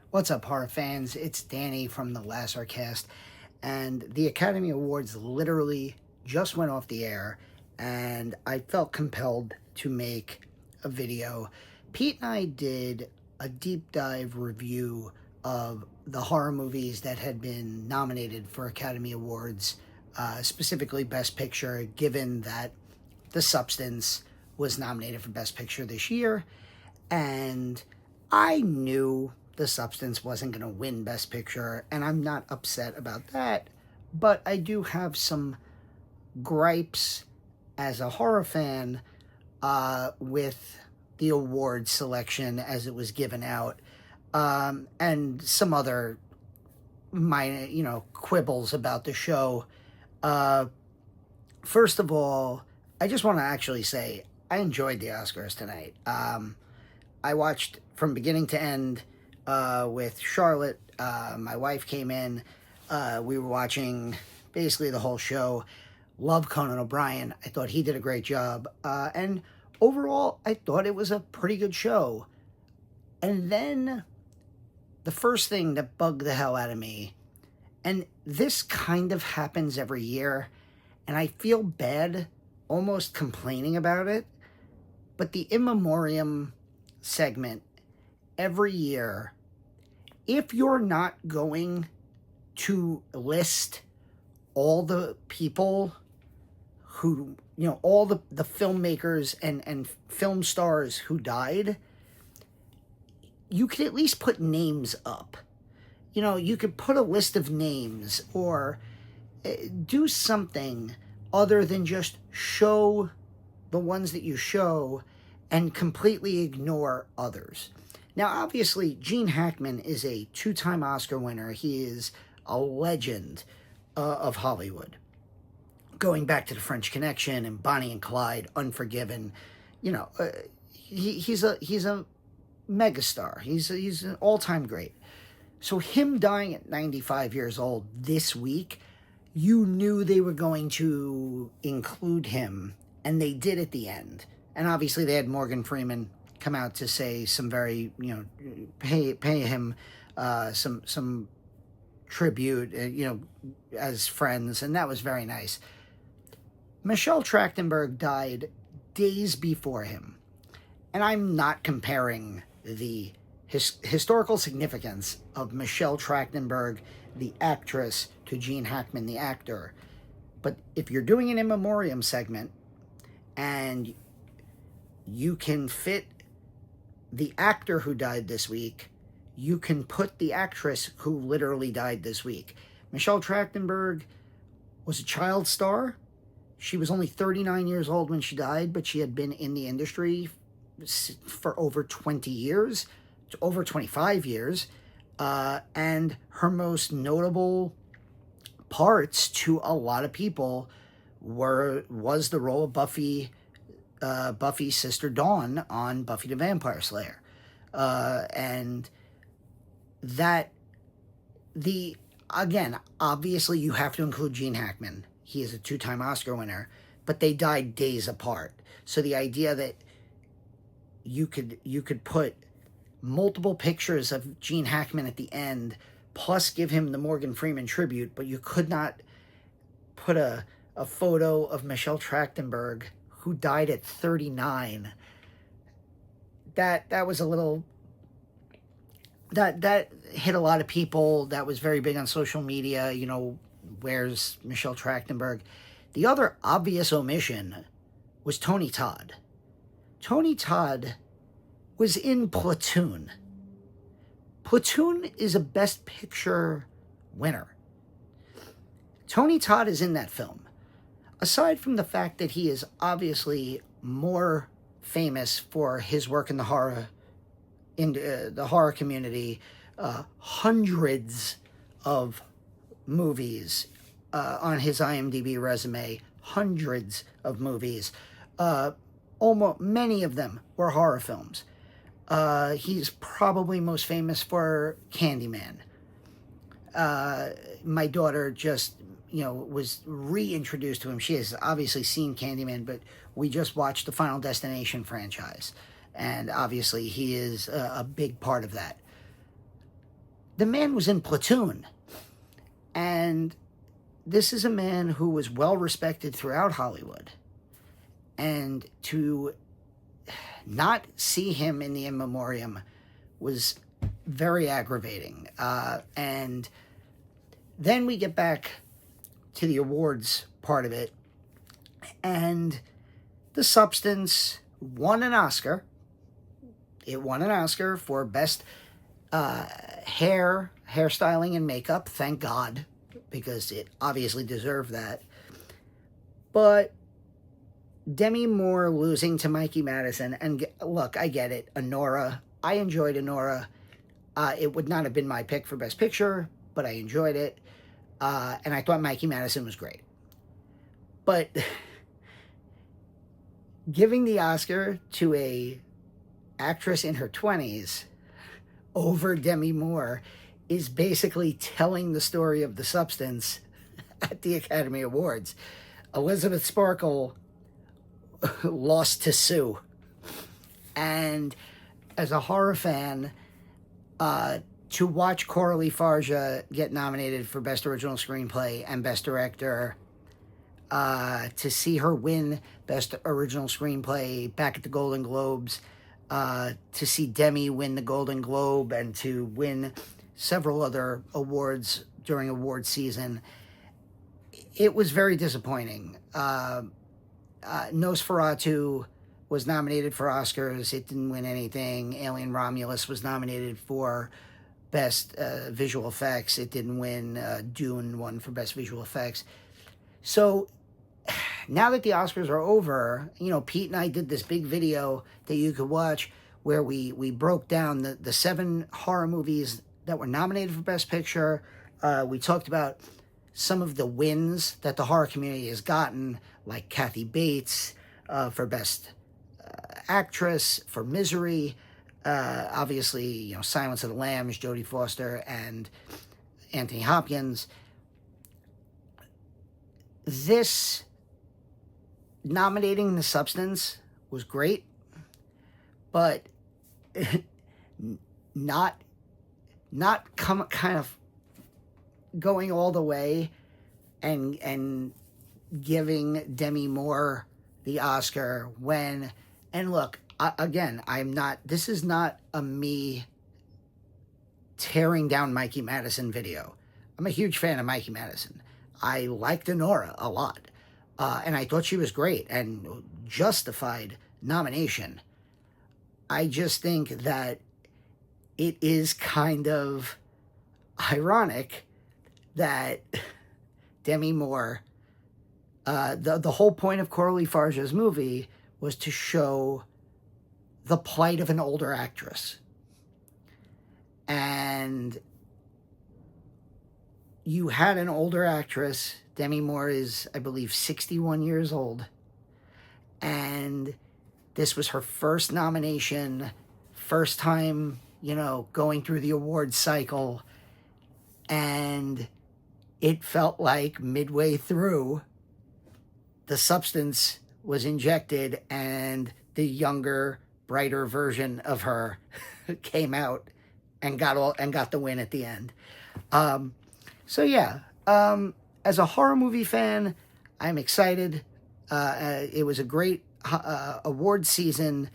What's up, horror fans? It's Danny from the Lassercast, and the Academy Awards literally just went off the air, and I felt compelled to make a video. Pete and I did a deep dive review of the horror movies that had been nominated for Academy Awards, specifically Best Picture, given that The Substance was nominated for Best Picture this year, and I knew The Substance wasn't going to win Best Picture, and I'm not upset about that, but I do have some gripes as a horror fan with the award selection as it was given out, and some other minor, quibbles about the show. First of all, I just want to actually say I enjoyed the Oscars tonight. I watched from beginning to end with Charlotte. My wife came in. We were watching basically the whole show. Love Conan O'Brien. I thought he did a great job. And overall, I thought it was a pretty good show. And then the first thing that bugged the hell out of me, and this kind of happens every year, and I feel bad almost complaining about it, but the In Memoriam segment every year, if you're not going to list all the people who, all the filmmakers and film stars who died, you could at least put names up. You could put a list of names or do something other than just show the ones that you show and completely ignore others. Now, obviously, Gene Hackman is a two-time Oscar winner. He is a legend of Hollywood. Going back to The French Connection and Bonnie and Clyde, Unforgiven, he's a megastar. He's an all-time great. So him dying at 95 years old this week, you knew they were going to include him, and they did at the end. And obviously they had Morgan Freeman come out to say some very, pay him some tribute, as friends, and that was very nice. Michelle Trachtenberg died days before him, and I'm not comparing the historical significance of Michelle Trachtenberg, the actress, to Gene Hackman, the actor. But if you're doing an In Memoriam segment and you can fit the actor who died this week, you can put the actress who literally died this week. Michelle Trachtenberg was a child star. She was only 39 years old when she died, but she had been in the industry for over 20 years, over 25 years, and her most notable parts to a lot of people was the role of Buffy's sister Dawn on Buffy the Vampire Slayer, and that again, obviously you have to include Gene Hackman. He is a two-time Oscar winner, but they died days apart. So the idea that you could put multiple pictures of Gene Hackman at the end, plus give him the Morgan Freeman tribute, but you could not put a photo of Michelle Trachtenberg, who died at 39. That was a little... That hit a lot of people. That was very big on social media, where's Michelle Trachtenberg? The other obvious omission was Tony Todd. Tony Todd was in Platoon. Platoon is a Best Picture winner. Tony Todd is in that film. Aside from the fact that he is obviously more famous for his work in the horror community, hundreds of movies on his IMDb resume, hundreds of movies. Almost many of them were horror films. He's probably most famous for Candyman. My daughter just, was reintroduced to him. She has obviously seen Candyman, but we just watched the Final Destination franchise. And obviously he is a big part of that. the man was in Platoon. And this is a man who was well respected throughout Hollywood. And to not see him in the in memoriam was very aggravating. And then we get back to the awards part of it. And The Substance won an Oscar. It won an Oscar for Best Hairstyling and Makeup. Thank God, because it obviously deserved that. But Demi Moore losing to Mikey Madison, and look, I get it. Anora, I enjoyed Anora. It would not have been my pick for Best Picture, but I enjoyed it. And I thought Mikey Madison was great. But giving the Oscar to a actress in her 20s over Demi Moore is basically telling the story of The Substance at the Academy Awards. Elizabeth Sparkle lost to Sue. And as a horror fan, to watch Coralie Farja get nominated for Best Original Screenplay and Best Director, to see her win Best Original Screenplay back at the Golden Globes, to see Demi win the Golden Globe and to win several other awards during award season, it was very disappointing. Nosferatu was nominated for Oscars. It didn't win anything. Alien Romulus was nominated for Best Visual Effects. It didn't win. Dune won for Best Visual Effects. So now that the Oscars are over, you know, Pete and I did this big video that you could watch where we broke down the 7 horror movies that were nominated for Best Picture. We talked about some of the wins that the horror community has gotten, like Kathy Bates for Best Actress for Misery. Obviously, you know, Silence of the Lambs, Jodie Foster, and Anthony Hopkins. This nominating The Substance was great, but not kind of going all the way and giving Demi Moore the Oscar when, and look, again, this is not a me tearing down Mikey Madison video. I'm a huge fan of Mikey Madison. I liked Anora a lot. And I thought she was great and justified nomination. I just think that it is kind of ironic that Demi Moore, the whole point of Coralie Farja's movie was to show the plight of an older actress. And you had an older actress. Demi Moore is, I believe, 61 years old. And this was her first nomination, first time, you know, going through the awards cycle. And it felt like midway through, The Substance was injected and the younger, brighter version of her came out and got the win at the end. So yeah, as a horror movie fan, I'm excited. It was a great award season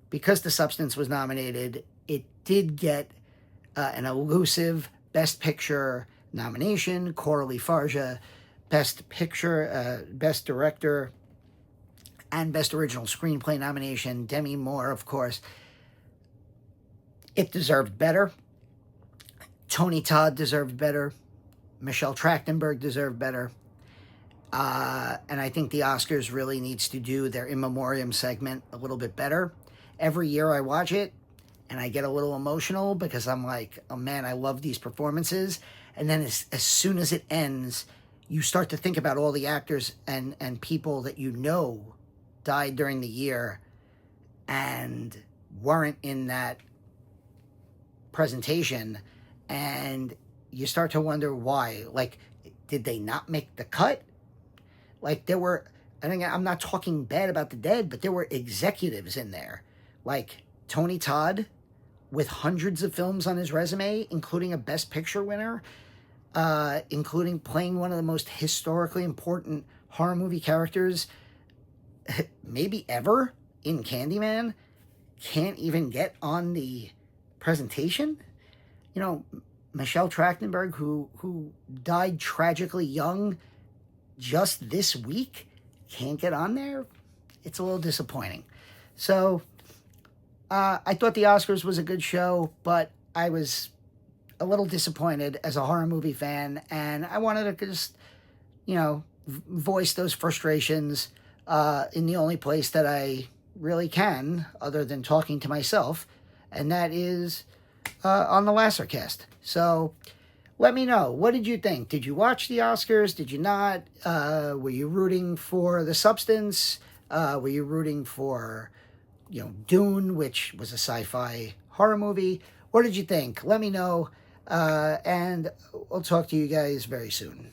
because The Substance was nominated. It did get an elusive Best Picture nomination. Coralie Farja, Best Picture, Best Director, and Best Original Screenplay nomination. Demi Moore, of course. It deserved better. Tony Todd deserved better. Michelle Trachtenberg deserved better. And I think the Oscars really needs to do their in memoriam segment a little bit better. Every year I watch it, and I get a little emotional because I'm like, oh man, I love these performances. And then as soon as it ends, you start to think about all the actors and people that you know died during the year and weren't in that presentation. And you start to wonder why. Like, did they not make the cut? Like, there were, I think, I'm not talking bad about the dead, but there were executives in there. Like Tony Todd with hundreds of films on his resume, including a Best Picture winner, including playing one of the most historically important horror movie characters maybe ever in Candyman, can't even get on the presentation? You know, Michelle Trachtenberg, who died tragically young just this week, can't get on there? It's a little disappointing. So, I thought the Oscars was a good show, but I was a little disappointed as a horror movie fan, and I wanted to just, voice those frustrations in the only place that I really can, other than talking to myself, and that is on the Lassercast. So let me know. What did you think? Did you watch the Oscars? Did you not? Were you rooting for The Substance? Were you rooting for, Dune, which was a sci-fi horror movie? What did you think? Let me know, and I'll talk to you guys very soon.